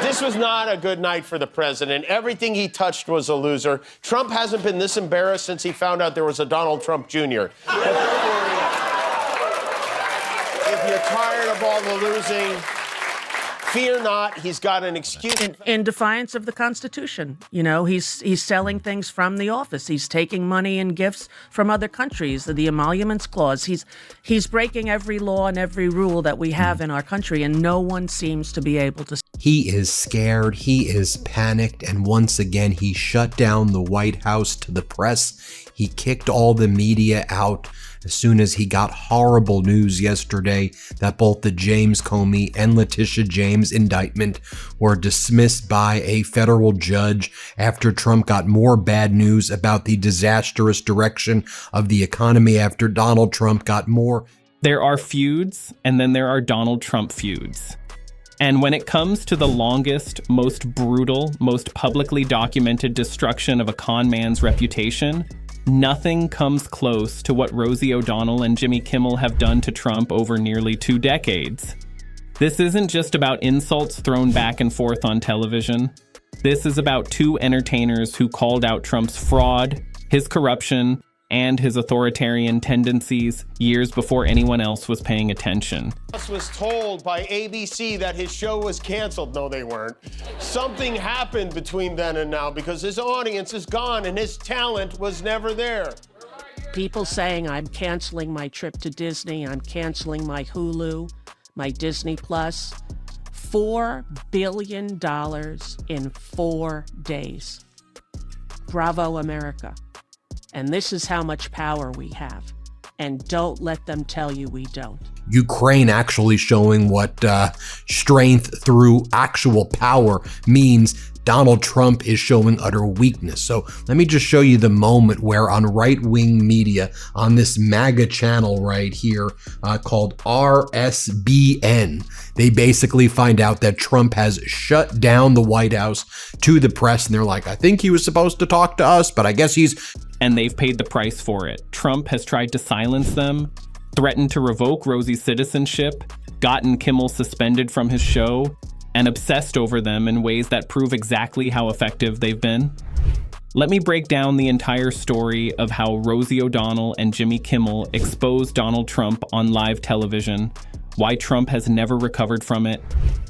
This was not a good night for the president. Everything he touched was a loser. Trump hasn't been this embarrassed since he found out there was a Donald Trump Jr. But don't worry. If you're tired of all the losing, fear not, he's got an excuse. In defiance of the Constitution. You know, he's selling things from the office. He's taking money and gifts from other countries, the emoluments clause. He's breaking every law and every rule that we have in our country, and no one seems to be able to. He is scared, he is panicked, and once again, he shut down the White House to the press. He kicked all the media out as soon as he got horrible news yesterday that both the James Comey and Letitia James indictment were dismissed by a federal judge after Trump got more bad news about the disastrous direction of the economy after Donald Trump got more. There are feuds, and then there are Donald Trump feuds. And when it comes to the longest, most brutal, most publicly documented destruction of a con man's reputation, nothing comes close to what Rosie O'Donnell and Jimmy Kimmel have done to Trump over nearly 2 decades. This isn't just about insults thrown back and forth on television. This is about 2 entertainers who called out Trump's fraud, his corruption, and his authoritarian tendencies years before anyone else was paying attention. Was told by ABC that his show was canceled. No, they weren't. Something happened between then and now because his audience is gone and his talent was never there. People saying, I'm canceling my trip to Disney, I'm canceling my Hulu, my Disney Plus. $4 billion in 4 days. Bravo, America. And this is how much power we have. And don't let them tell you we don't. Ukraine actually showing what strength through actual power means. Donald Trump is showing utter weakness. So let me just show you the moment where on right-wing media, on this MAGA channel right here called RSBN, they basically find out that Trump has shut down the White House to the press. And they're like, I think he was supposed to talk to us, but I guess he's... And they've paid the price for it. Trump has tried to silence them, threatened to revoke Rosie's citizenship, gotten Kimmel suspended from his show, and obsessed over them in ways that prove exactly how effective they've been. Let me break down the entire story of how Rosie O'Donnell and Jimmy Kimmel exposed Donald Trump on live television, why Trump has never recovered from it,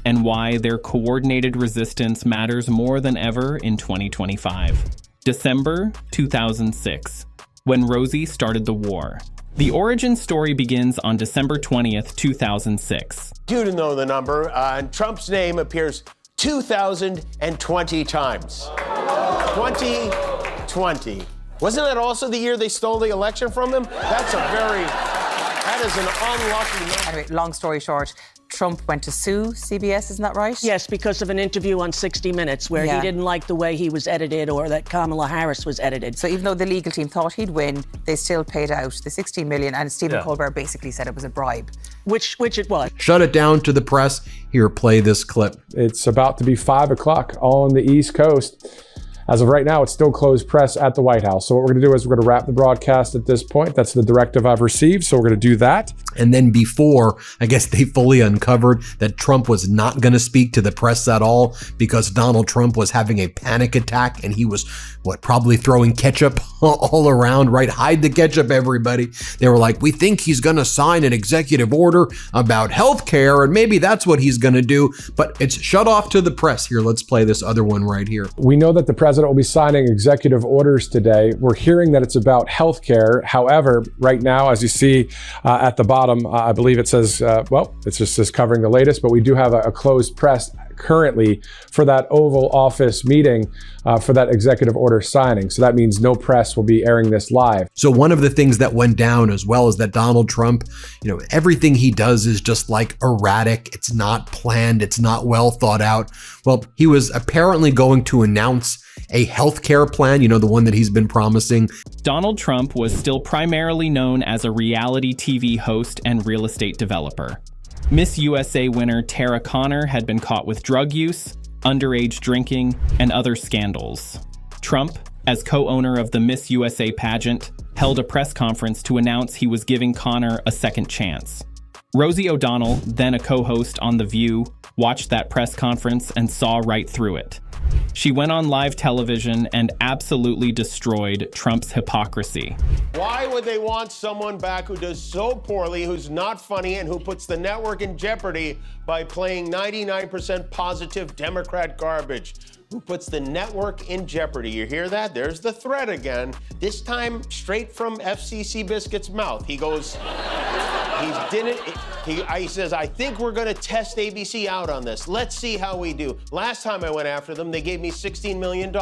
and why their coordinated resistance matters more than ever in 2025. December 2006, when Rosie started the war. The origin story begins on December 20th, 2006. You know the number, and Trump's name appears 2,020 times. 2020. Wasn't that also the year they stole the election from him? That is an unlucky number. Anyway, long story short, Trump went to sue CBS, isn't that right? Yes, because of an interview on 60 Minutes where he didn't like the way he was edited or that Kamala Harris was edited. So even though the legal team thought he'd win, they still paid out the $16 million, and Stephen Colbert basically said it was a bribe. Which it was. Shut it down to the press. Here, play this clip. It's about to be 5 o'clock on the East Coast. As of right now, it's still closed press at the White House. So what we're going to do is we're going to wrap the broadcast at this point. That's the directive I've received. So we're going to do that. And then before, I guess they fully uncovered that Trump was not going to speak to the press at all because Donald Trump was having a panic attack and he was, probably throwing ketchup all around, right? Hide the ketchup, everybody. They were like, we think he's going to sign an executive order about healthcare and maybe that's what he's going to do. But it's shut off to the press. Here, let's play this other one right here. We know that the president will be signing executive orders today. We're hearing that it's about healthcare. However, right now, as you see at the bottom, I believe it says, it just says covering the latest, but we do have a closed press currently for that Oval Office meeting for that executive order signing. So that means no press will be airing this live. So one of the things that went down as well is that Donald Trump, everything he does is just like erratic. It's not planned. It's not well thought out. Well, he was apparently going to announce a healthcare plan, the one that he's been promising. Donald Trump was still primarily known as a reality TV host and real estate developer. Miss USA winner Tara Conner had been caught with drug use, underage drinking, and other scandals. Trump, as co-owner of the Miss USA pageant, held a press conference to announce he was giving Conner a second chance. Rosie O'Donnell, then a co-host on The View, watched that press conference and saw right through it. She went on live television and absolutely destroyed Trump's hypocrisy. Why would they want someone back who does so poorly, who's not funny, and who puts the network in jeopardy by playing 99% positive Democrat garbage? Who puts the network in jeopardy? You hear that? There's the threat again. This time straight from FCC Biscuit's mouth. He goes, he says, I think we're going to test ABC out on this. Let's see how we do. Last time I went after them, they gave me $16 million.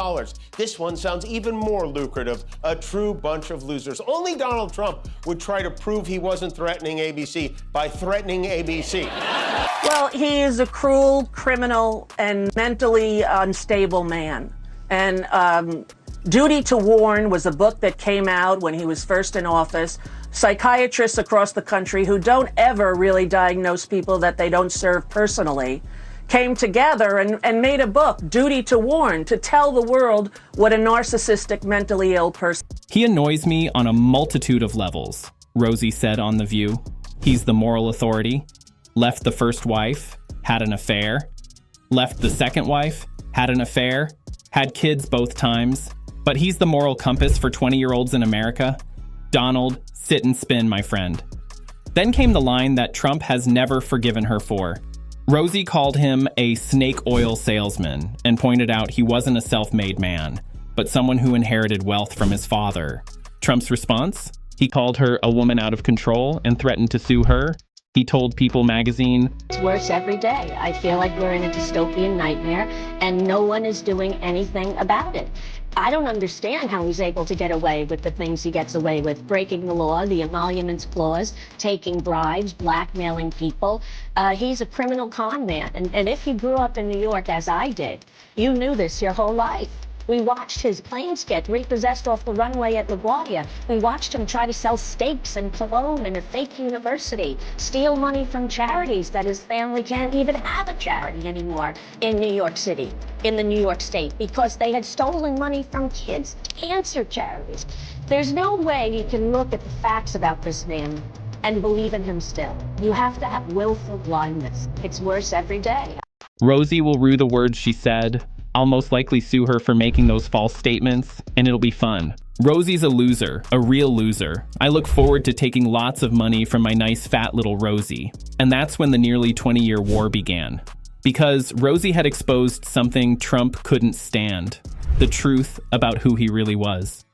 This one sounds even more lucrative. A true bunch of losers. Only Donald Trump would try to prove he wasn't threatening ABC by threatening ABC. Well, he is a cruel, criminal, and mentally unstable man. And Duty to Warn was a book that came out when he was first in office. Psychiatrists across the country who don't ever really diagnose people that they don't serve personally came together and made a book, Duty to Warn, to tell the world what a narcissistic, mentally ill person. He annoys me on a multitude of levels, Rosie said on The View. He's the moral authority. Left the first wife, had an affair. Left the second wife, had an affair. Had kids both times. But he's the moral compass for 20-year-olds in America. Donald, sit and spin, my friend. Then came the line that Trump has never forgiven her for. Rosie called him a snake oil salesman and pointed out he wasn't a self-made man, but someone who inherited wealth from his father. Trump's response? He called her a woman out of control and threatened to sue her. He told People magazine, It's worse every day. I feel like we're in a dystopian nightmare and no one is doing anything about it. I don't understand how he's able to get away with the things he gets away with, breaking the law, the emoluments clause, taking bribes, blackmailing people. He's a criminal con man. And if you grew up in New York, as I did, you knew this your whole life. We watched his planes get repossessed off the runway at LaGuardia. We watched him try to sell steaks and cologne in a fake university, steal money from charities that his family can't even have a charity anymore in New York City, in the New York State, because they had stolen money from kids' cancer charities. There's no way you can look at the facts about this man and believe in him still. You have to have willful blindness. It's worse every day. Rosie will rue the words she said. I'll most likely sue her for making those false statements, and it'll be fun. Rosie's a loser, a real loser. I look forward to taking lots of money from my nice fat little Rosie. And that's when the nearly 20-year war began. Because Rosie had exposed something Trump couldn't stand. The truth about who he really was.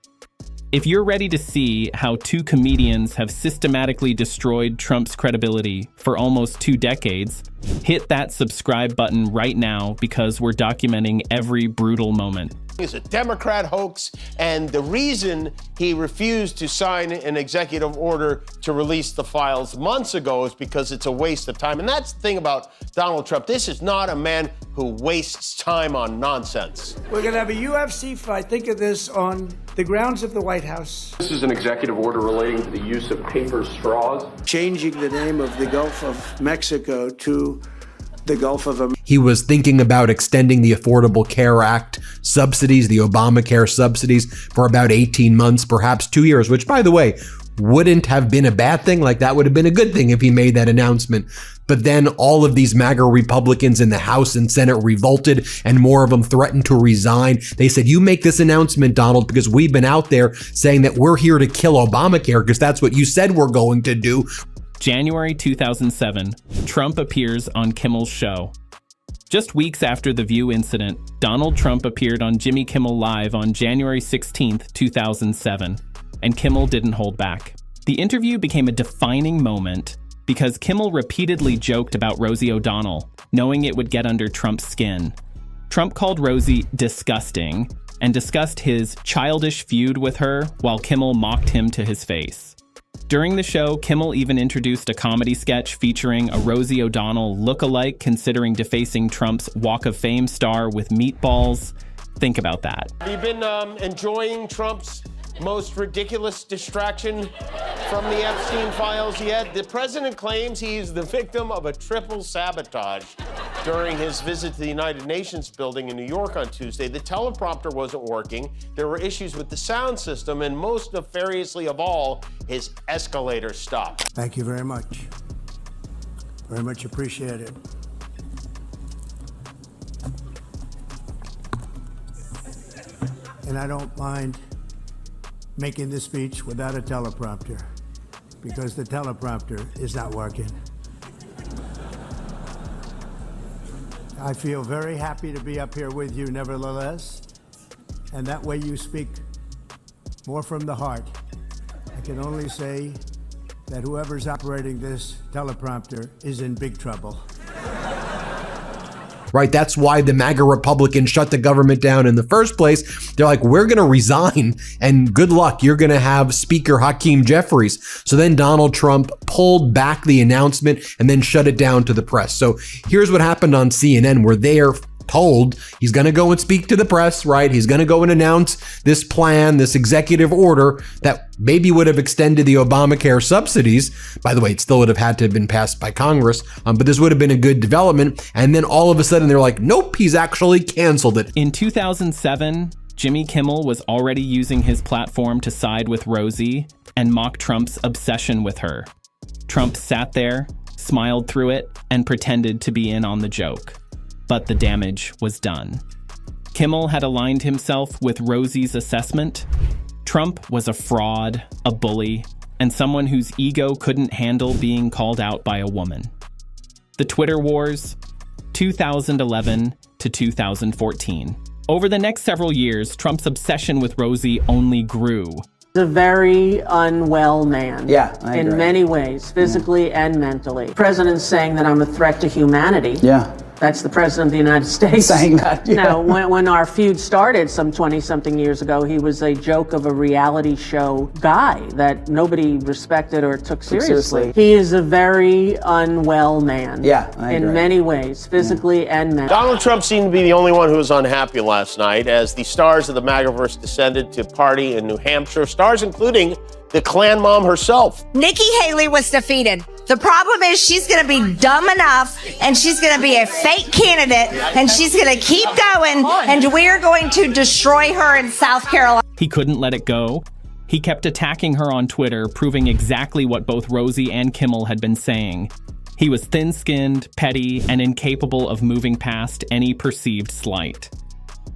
If you're ready to see how two comedians have systematically destroyed Trump's credibility for almost 2 decades, hit that subscribe button right now because we're documenting every brutal moment. It's a Democrat hoax, and the reason he refused to sign an executive order to release the files months ago is because it's a waste of time. And that's the thing about Donald Trump. This is not a man who wastes time on nonsense. We're going to have a UFC fight. Think of this on the grounds of the White House. This is an executive order relating to the use of paper straws. Changing the name of the Gulf of Mexico to the Gulf of America. He was thinking about extending the Affordable Care Act subsidies, the Obamacare subsidies, for about 18 months, perhaps 2 years, which, by the way, wouldn't have been a bad thing. Like, that would have been a good thing if he made that announcement. But then all of these MAGA Republicans in the House and Senate revolted, and more of them threatened to resign. They said, you make this announcement, Donald, because we've been out there saying that we're here to kill Obamacare because that's what you said we're going to do. January 2007, Trump appears on Kimmel's show. Just weeks after the View incident, Donald Trump appeared on Jimmy Kimmel Live on January 16, 2007, and Kimmel didn't hold back. The interview became a defining moment because Kimmel repeatedly joked about Rosie O'Donnell, knowing it would get under Trump's skin. Trump called Rosie disgusting and discussed his childish feud with her while Kimmel mocked him to his face. During the show, Kimmel even introduced a comedy sketch featuring a Rosie O'Donnell look-alike considering defacing Trump's Walk of Fame star with meatballs. Think about that. Have you been enjoying Trump's most ridiculous distraction from the Epstein files yet? The president claims he's the victim of a triple sabotage during his visit to the United Nations building in New York on Tuesday. The teleprompter wasn't working, there were issues with the sound system, and most nefariously of all, his escalator stopped. Thank you very much. Very much appreciate it. And I don't mind making this speech without a teleprompter, because the teleprompter is not working. I feel very happy to be up here with you nevertheless, and that way you speak more from the heart. I can only say that whoever's operating this teleprompter is in big trouble. Right? That's why the MAGA Republicans shut the government down in the first place. They're like, we're going to resign and good luck. You're going to have Speaker Hakeem Jeffries. So then Donald Trump pulled back the announcement and then shut it down to the press. So here's what happened on CNN, where they are told he's going to go and speak to the press, right? He's going to go and announce this plan, this executive order that maybe would have extended the Obamacare subsidies. By the way, it still would have had to have been passed by Congress, but this would have been a good development. And then all of a sudden they're like, nope, he's actually canceled it. In 2007, Jimmy Kimmel was already using his platform to side with Rosie and mock Trump's obsession with her. Trump sat there, smiled through it, and pretended to be in on the joke. But the damage was done. Kimmel had aligned himself with Rosie's assessment. Trump was a fraud, a bully, and someone whose ego couldn't handle being called out by a woman. The Twitter wars, 2011 to 2014. Over the next several years, Trump's obsession with Rosie only grew. A very unwell man. Yeah, I agree. In many ways, physically and mentally. The president's saying that I'm a threat to humanity. Yeah. That's the president of the United States. Saying that, yeah. Now, when our feud started some 20-something years ago, he was a joke of a reality show guy that nobody respected or took seriously. He is a very unwell man. Yeah, I agree. In many ways, physically and mentally. Donald Trump seemed to be the only one who was unhappy last night as the stars of the MAGAverse descended to party in New Hampshire. Stars including the Klan mom herself. Nikki Haley was defeated. The problem is she's going to be dumb enough and she's going to be a fake candidate and she's going to keep going and we're going to destroy her in South Carolina. He couldn't let it go. He kept attacking her on Twitter, proving exactly what both Rosie and Kimmel had been saying. He was thin-skinned, petty, and incapable of moving past any perceived slight.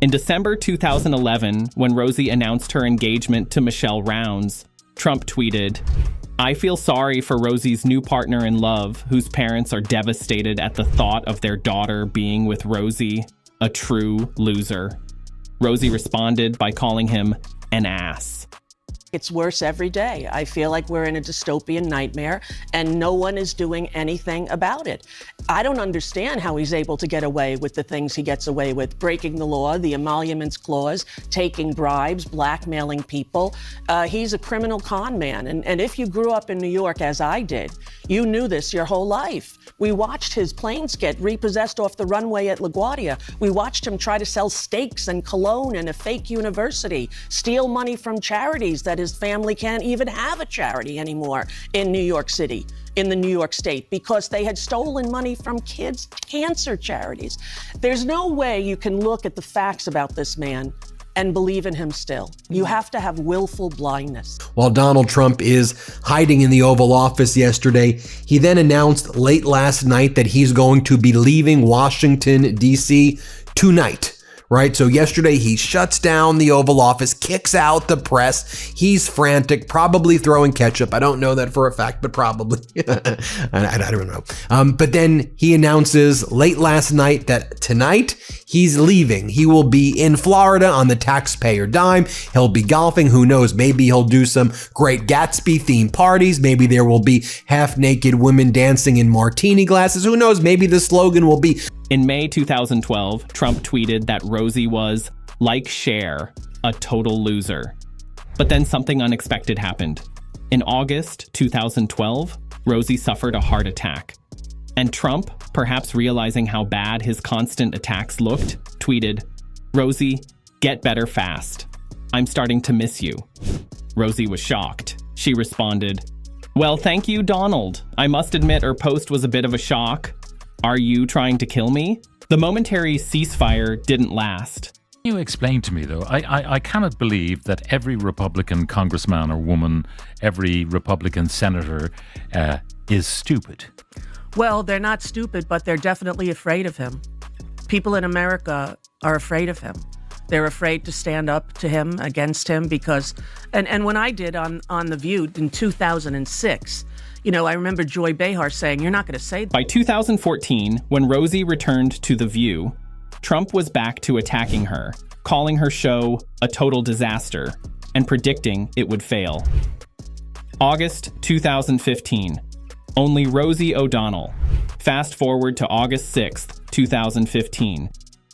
In December 2011, when Rosie announced her engagement to Michelle Rounds, Trump tweeted, "I feel sorry for Rosie's new partner in love, whose parents are devastated at the thought of their daughter being with Rosie, a true loser." Rosie responded by calling him an ass. It's worse every day. I feel like we're in a dystopian nightmare and no one is doing anything about it. I don't understand how he's able to get away with the things he gets away with, breaking the law, the emoluments clause, taking bribes, blackmailing people. He's a criminal con man. And if you grew up in New York, as I did, you knew this your whole life. We watched his planes get repossessed off the runway at LaGuardia. We watched him try to sell steaks and cologne in a fake university, steal money from charities that his family can't even have a charity anymore in New York City, in the New York State, because they had stolen money from kids' cancer charities. There's no way you can look at the facts about this man and believe in him still. You have to have willful blindness. While Donald Trump is hiding in the Oval Office yesterday, he then announced late last night that he's going to be leaving Washington, D.C. tonight. Right? So yesterday he shuts down the Oval Office, kicks out the press. He's frantic, probably throwing ketchup. I don't know that for a fact, but probably. I don't know. But then he announces late last night that tonight he's leaving. He will be in Florida on the taxpayer dime. He'll be golfing. Who knows? Maybe he'll do some Great Gatsby themed parties. Maybe there will be half naked women dancing in martini glasses. Who knows? Maybe the slogan will be. In May 2012, Trump tweeted that Rosie was, like Cher, a total loser. But then something unexpected happened. In August 2012, Rosie suffered a heart attack. And Trump, perhaps realizing how bad his constant attacks looked, tweeted, "Rosie, get better fast. I'm starting to miss you." Rosie was shocked. She responded, "Well, thank you, Donald. I must admit her post was a bit of a shock. Are you trying to kill me?" The momentary ceasefire didn't last. Can you explain to me, though? I cannot believe that every Republican congressman or woman, every Republican senator is stupid. Well, they're not stupid, but they're definitely afraid of him. People in America are afraid of him. They're afraid to stand up to him, against him, because, and when I did on The View in 2006, I remember Joy Behar saying, you're not going to say that. By 2014, when Rosie returned to The View, Trump was back to attacking her, calling her show a total disaster, and predicting it would fail. August 2015, only Rosie O'Donnell. Fast forward to August 6th, 2015,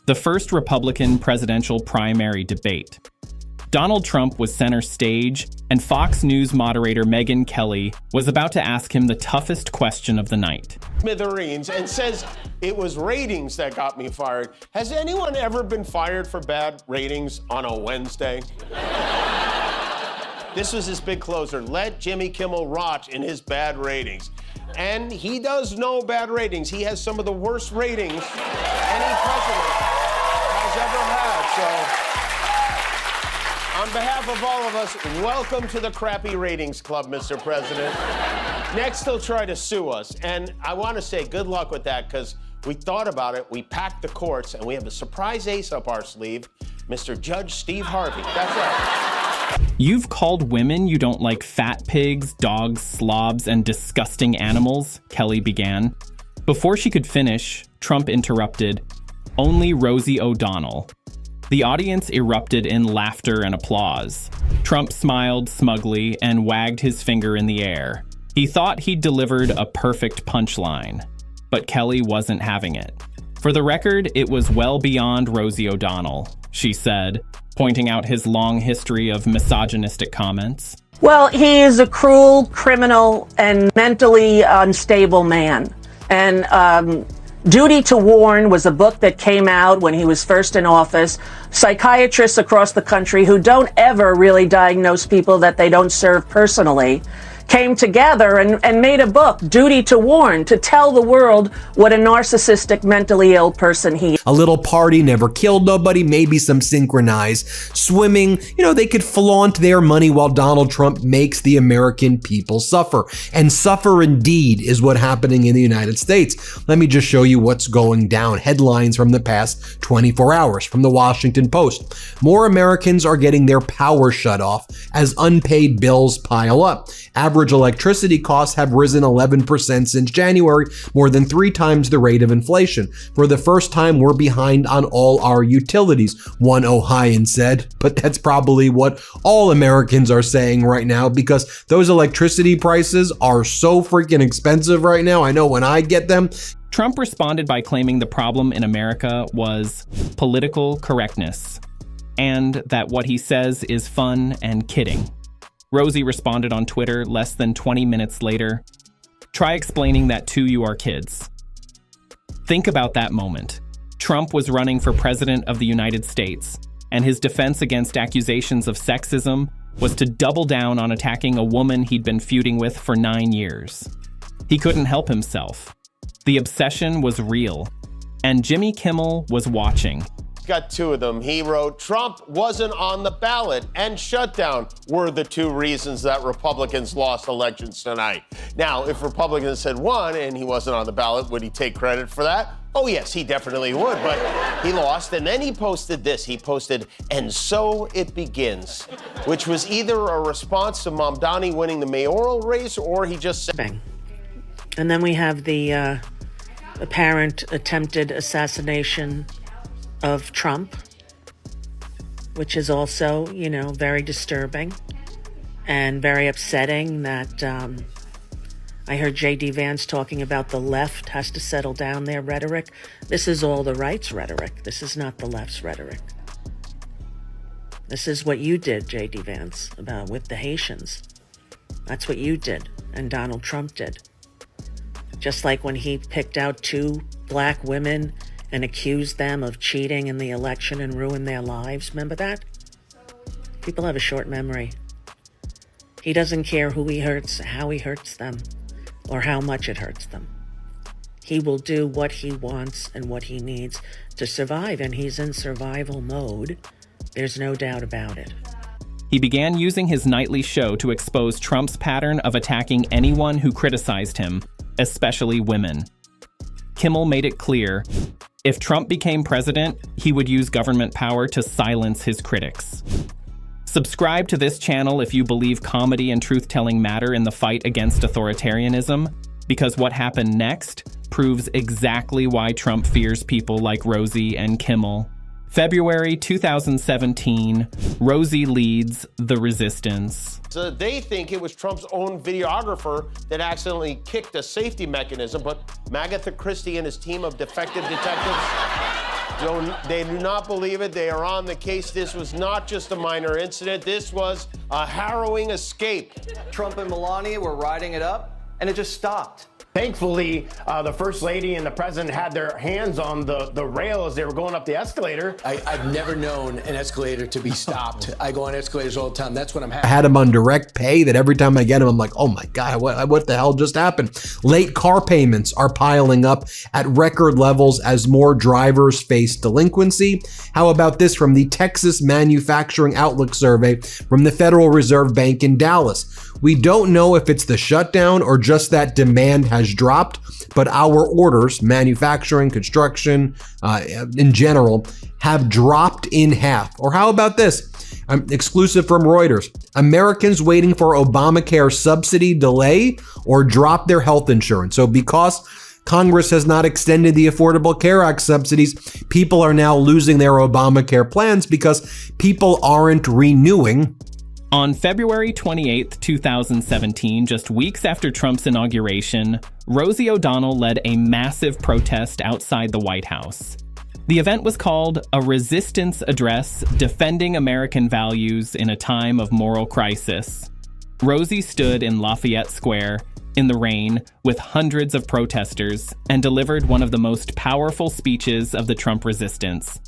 the first Republican presidential primary debate. Donald Trump was center stage, and Fox News moderator Megyn Kelly was about to ask him the toughest question of the night. Smithereens, and says it was ratings that got me fired. Has anyone ever been fired for bad ratings on a Wednesday? This was his big closer. Let Jimmy Kimmel rot in his bad ratings. And he does know bad ratings. He has some of the worst ratings any president has ever had. So, on behalf of all of us, welcome to the Crappy Ratings Club, Mr. President. Next, he'll try to sue us. And I want to say good luck with that, because we thought about it, we packed the courts, and we have a surprise ace up our sleeve, Mr. Judge Steve Harvey. That's right. You've called women you don't like fat pigs, dogs, slobs, and disgusting animals, Kelly began. Before she could finish, Trump interrupted, only Rosie O'Donnell. The audience erupted in laughter and applause. Trump smiled smugly and wagged his finger in the air. He thought he'd delivered a perfect punchline, but Kelly wasn't having it. For the record, it was well beyond Rosie O'Donnell, she said, pointing out his long history of misogynistic comments. Well, he is a cruel, criminal, and mentally unstable man. And Duty to Warn was a book that came out when he was first in office. Psychiatrists across the country who don't ever really diagnose people that they don't serve personally came together and made a book, Duty to Warn, to tell the world what a narcissistic, mentally ill person he is. A little party never killed nobody, maybe some synchronized swimming. They could flaunt their money while Donald Trump makes the American people suffer. And suffer indeed is what's happening in the United States. Let me just show you what's going down. Headlines from the past 24 hours from the Washington Post. More Americans are getting their power shut off as unpaid bills pile up. Average electricity costs have risen 11% since January, more than 3 times the rate of inflation. For the first time, we're behind on all our utilities, one Ohioan said. But that's probably what all Americans are saying right now, because those electricity prices are so freaking expensive right now. I know when I get them. Trump responded by claiming the problem in America was political correctness, and that what he says is fun and kidding. Rosie responded on Twitter less than 20 minutes later, "Try explaining that to your kids." Think about that moment. Trump was running for president of the United States, and his defense against accusations of sexism was to double down on attacking a woman he'd been feuding with for 9 years. He couldn't help himself. The obsession was real, and Jimmy Kimmel was watching. Got 2 of them. He wrote, Trump wasn't on the ballot and shutdown were the 2 reasons that Republicans lost elections tonight. Now, if Republicans had won and he wasn't on the ballot, would he take credit for that? Oh, yes, he definitely would, but he lost. And then he posted this. He posted, "And so it begins," which was either a response to Mamdani winning the mayoral race, or he just said... And then we have the apparent attempted assassination of Trump, which is also, very disturbing and very upsetting that I heard J.D. Vance talking about the left has to settle down their rhetoric. This is all the right's rhetoric. This is not the left's rhetoric. This is what you did, J.D. Vance, with the Haitians. That's what you did, and Donald Trump did. Just like when he picked out 2 black women and accused them of cheating in the election and ruined their lives. Remember that? People have a short memory. He doesn't care who he hurts, how he hurts them, or how much it hurts them. He will do what he wants and what he needs to survive, and he's in survival mode. There's no doubt about it. He began using his nightly show to expose Trump's pattern of attacking anyone who criticized him, especially women. Kimmel made it clear, if Trump became president, he would use government power to silence his critics. Subscribe to this channel if you believe comedy and truth-telling matter in the fight against authoritarianism, because what happened next proves exactly why Trump fears people like Rosie and Kimmel. February 2017, Rosie leads the resistance. So they think it was Trump's own videographer that accidentally kicked a safety mechanism, but Agatha Christie and his team of defective detectives, they do not believe it. They are on the case. This was not just a minor incident. This was a harrowing escape. Trump and Melania were riding it up, and it just stopped. Thankfully, the First Lady and the President had their hands on the rail as they were going up the escalator. I've never known an escalator to be stopped. I go on escalators all the time. That's what I'm happy. I had him on direct pay that every time I get him, I'm like, oh my God, what the hell just happened? Late car payments are piling up at record levels as more drivers face delinquency. How about this from the Texas Manufacturing Outlook survey from the Federal Reserve Bank in Dallas? We don't know if it's the shutdown or just that demand has dropped, but our orders, manufacturing, construction, in general, have dropped in half. Or how about this? Exclusive from Reuters. Americans waiting for Obamacare subsidy delay or drop their health insurance. So because Congress has not extended the Affordable Care Act subsidies, people are now losing their Obamacare plans because people aren't renewing. On February 28, 2017, just weeks after Trump's inauguration, Rosie O'Donnell led a massive protest outside the White House. The event was called a Resistance Address Defending American Values in a Time of Moral Crisis. Rosie stood in Lafayette Square in the rain with hundreds of protesters and delivered one of the most powerful speeches of the Trump resistance.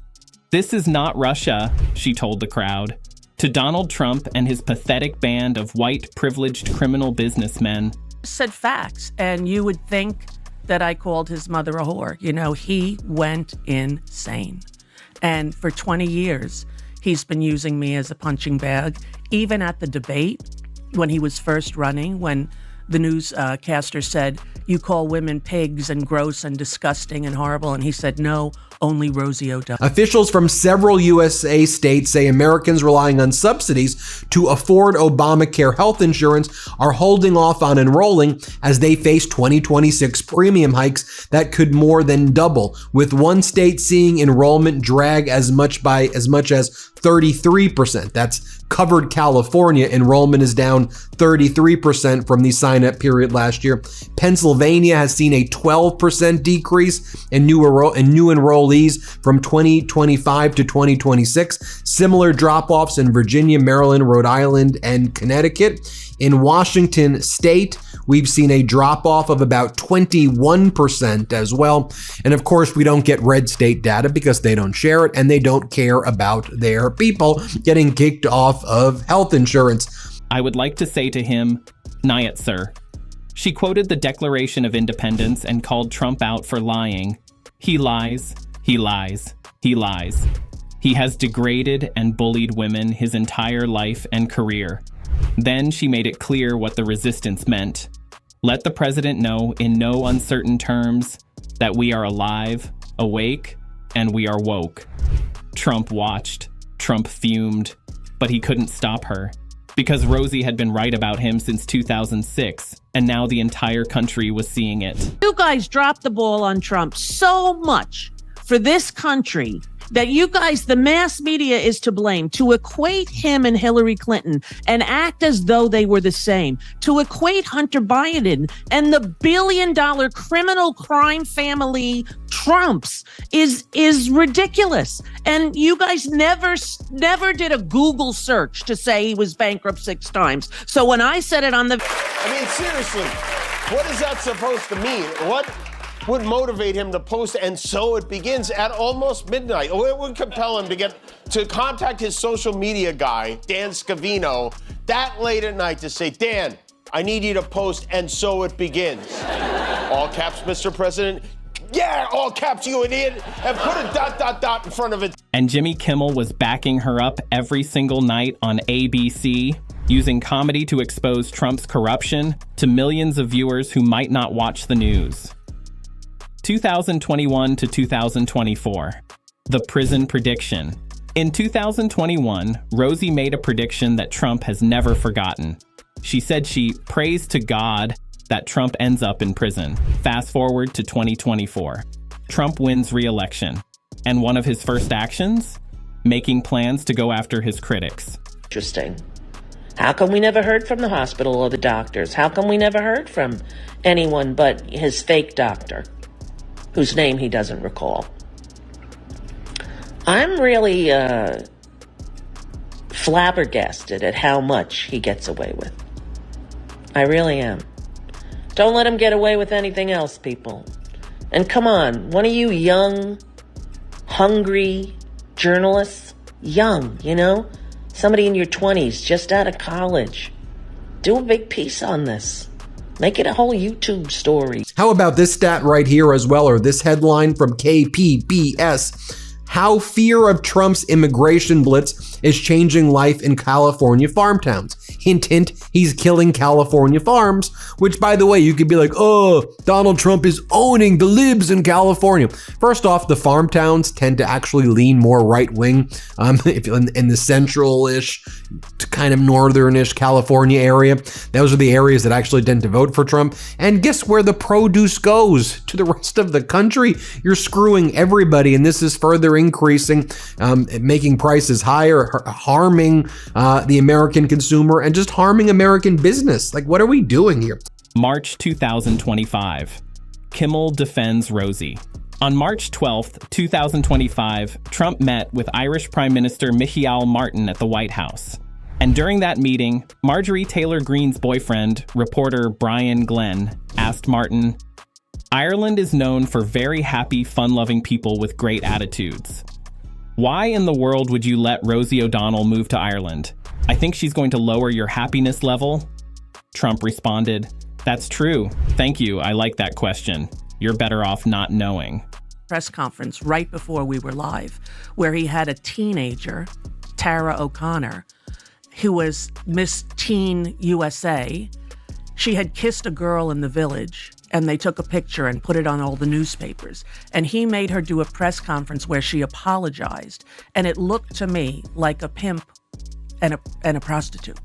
"This is not Russia," she told the crowd. To Donald Trump and his pathetic band of white, privileged criminal businessmen. Said facts, and you would think that I called his mother a whore. You know, he went insane. And for 20 years, he's been using me as a punching bag. Even at the debate, when he was first running, when the newscaster said, "You call women pigs and gross and disgusting and horrible," and he said, "No, only Rosie O'Donnell." Officials from several USA states say Americans relying on subsidies to afford Obamacare health insurance are holding off on enrolling as they face 2026 premium hikes that could more than double, with one state seeing enrollment drag as much as 33%. That's covered California. Enrollment is down 33% from the sign-up period last year. Pennsylvania has seen a 12% decrease in new enrollees from 2025 to 2026. Similar drop-offs in Virginia, Maryland, Rhode Island, and Connecticut. In Washington state, we've seen a drop-off of about 21% as well. And of course, we don't get red state data because they don't share it and they don't care about their people getting kicked off of health insurance. I would like to say to him, "Nayat, sir." She quoted the Declaration of Independence and called Trump out for lying. He lies, he lies, he lies. He has degraded and bullied women his entire life and career. Then she made it clear what the resistance meant. Let the president know in no uncertain terms that we are alive, awake, and we are woke. Trump watched. Trump fumed. But he couldn't stop her. Because Rosie had been right about him since 2006, and now the entire country was seeing it. You guys dropped the ball on Trump so much for this country that you guys, the mass media, is to blame. To equate him and Hillary Clinton and act as though they were the same. To equate Hunter Biden and the billion-dollar criminal crime family Trumps is ridiculous. And you guys never did a Google search to say he was bankrupt 6 times. So when I said it on the... I mean, seriously, what is that supposed to mean? What would motivate him to post "and so it begins" at almost midnight? What would compel him to contact his social media guy, Dan Scavino, that late at night to say, "Dan, I need you to post "and so it begins." All caps, Mr. President. Yeah, all caps, you idiot. And put a ... in front of it. And Jimmy Kimmel was backing her up every single night on ABC. using comedy to expose Trump's corruption to millions of viewers who might not watch the news. 2021 to 2024. The prison prediction. In 2021, Rosie made a prediction that Trump has never forgotten. She said she prays to God that Trump ends up in prison. Fast forward to 2024. Trump wins re-election. And one of his first actions? Making plans to go after his critics. Interesting. How come we never heard from the hospital or the doctors? How come we never heard from anyone but his fake doctor, whose name he doesn't recall? I'm really flabbergasted at how much he gets away with. I really am. Don't let him get away with anything else, people. And come on, one of you young, hungry journalists, young, somebody in your 20s, just out of college, do a big piece on this. Make it a whole YouTube story. How about this stat right here as well, or this headline from KPBS? How fear of Trump's immigration blitz is changing life in California farm towns. Hint, hint, he's killing California farms, which, by the way, you could be like, oh, Donald Trump is owning the libs in California. First off, the farm towns tend to actually lean more right-wing if in the central-ish to kind of northern-ish California area. Those are the areas that actually tend to vote for Trump. And guess where the produce goes? To the rest of the country. You're screwing everybody, and this is further increasing, making prices higher, harming the American consumer, and just harming American business. Like, what are we doing here? March 2025. Kimmel defends Rosie. On March 12th, 2025, Trump met with Irish Prime Minister Micheál Martin at the White House. And during that meeting, Marjorie Taylor Greene's boyfriend, reporter Brian Glenn, asked Martin, "Ireland is known for very happy, fun-loving people with great attitudes. Why in the world would you let Rosie O'Donnell move to Ireland? I think she's going to lower your happiness level." Trump responded, "That's true. Thank you. I like that question. You're better off not knowing." Press conference right before we were live, where he had a teenager, Tara O'Connor, who was Miss Teen USA. She had kissed a girl in the Village, and they took a picture and put it on all the newspapers. And he made her do a press conference where she apologized. And it looked to me like a pimp and a prostitute.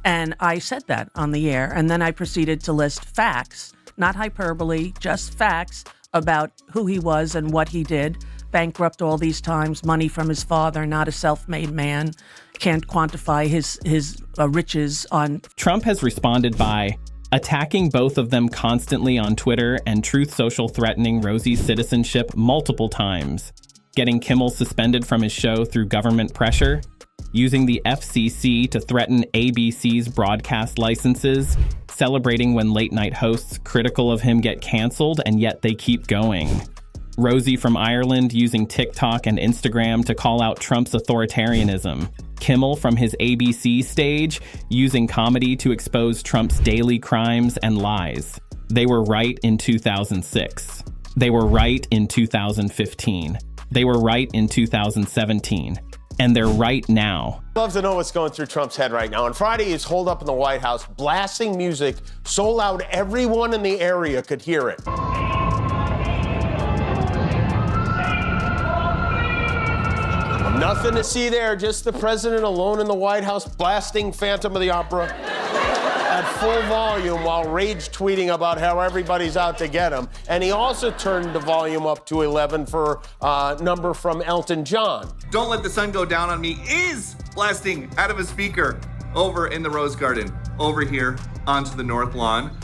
And I said that on the air. And then I proceeded to list facts, not hyperbole, just facts about who he was and what he did. Bankrupt all these times, money from his father, not a self-made man, can't quantify his riches on. Trump has responded by attacking both of them constantly on Twitter and Truth Social threatening Rosie's citizenship multiple times, getting Kimmel suspended from his show through government pressure, using the FCC to threaten ABC's broadcast licenses, celebrating when late-night hosts critical of him get canceled and yet they keep going. Rosie from Ireland using TikTok and Instagram to call out Trump's authoritarianism. Kimmel from his ABC stage using comedy to expose Trump's daily crimes and lies. They were right in 2006. They were right in 2015. They were right in 2017. And they're right now. Love to know what's going through Trump's head right now. On Friday, he's holed up in the White House, blasting music so loud everyone in the area could hear it. Nothing to see there, just the president alone in the White House blasting Phantom of the Opera at full volume while rage tweeting about how everybody's out to get him. And he also turned the volume up to 11 for a number from Elton John. Don't Let the Sun Go Down on Me is blasting out of a speaker over in the Rose Garden, over here onto the North Lawn.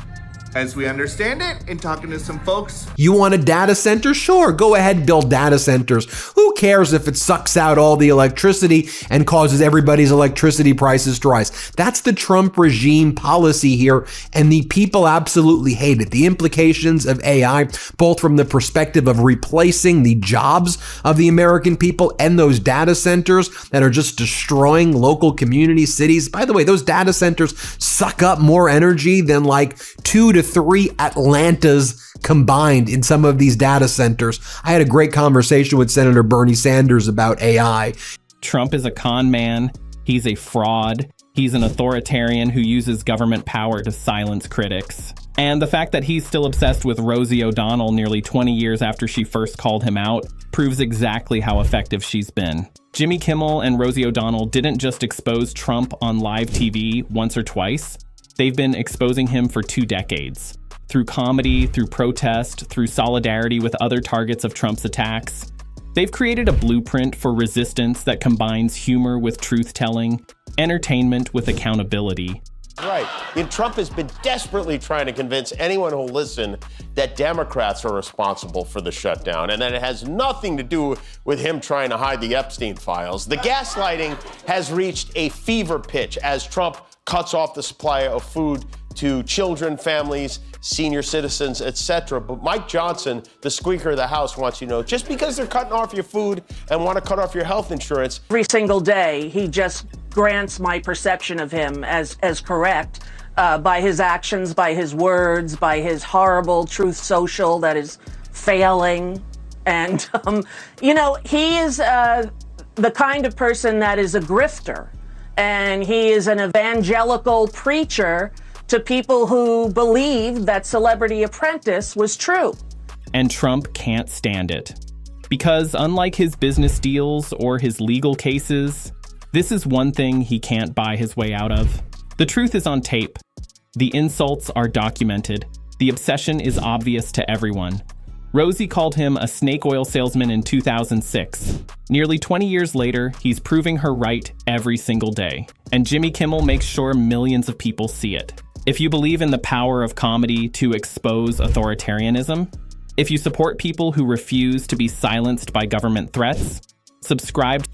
As we understand it, and talking to some folks. You want a data center? Sure, go ahead, build data centers. Who cares if it sucks out all the electricity and causes everybody's electricity prices to rise? That's the Trump regime policy here, and the people absolutely hate it. The implications of AI, both from the perspective of replacing the jobs of the American people and those data centers that are just destroying local communities, cities. By the way, those data centers suck up more energy than like 2 to 3 Atlantas combined in some of these data centers. I had a great conversation with Senator Bernie Sanders about AI. Trump is a con man. He's a fraud. He's an authoritarian who uses government power to silence critics. And the fact that he's still obsessed with Rosie O'Donnell nearly 20 years after she first called him out proves exactly how effective she's been. Jimmy Kimmel and Rosie O'Donnell didn't just expose Trump on live TV once or twice. They've been exposing him for 2 decades. Through comedy, through protest, through solidarity with other targets of Trump's attacks. They've created a blueprint for resistance that combines humor with truth-telling, entertainment with accountability. Right. And Trump has been desperately trying to convince anyone who'll listen that Democrats are responsible for the shutdown and that it has nothing to do with him trying to hide the Epstein files. The gaslighting has reached a fever pitch as Trump cuts off the supply of food to children, families, senior citizens, etc. But Mike Johnson, the Speaker of the House, wants you to know, just because they're cutting off your food and want to cut off your health insurance. Every single day, he just grants my perception of him as correct by his actions, by his words, by his horrible Truth Social that is failing. And, he is the kind of person that is a grifter. And he is an evangelical preacher to people who believe that Celebrity Apprentice was true. And Trump can't stand it. Because unlike his business deals or his legal cases, this is one thing he can't buy his way out of. The truth is on tape. The insults are documented. The obsession is obvious to everyone. Rosie called him a snake oil salesman in 2006. Nearly 20 years later, he's proving her right every single day. And Jimmy Kimmel makes sure millions of people see it. If you believe in the power of comedy to expose authoritarianism, if you support people who refuse to be silenced by government threats, subscribe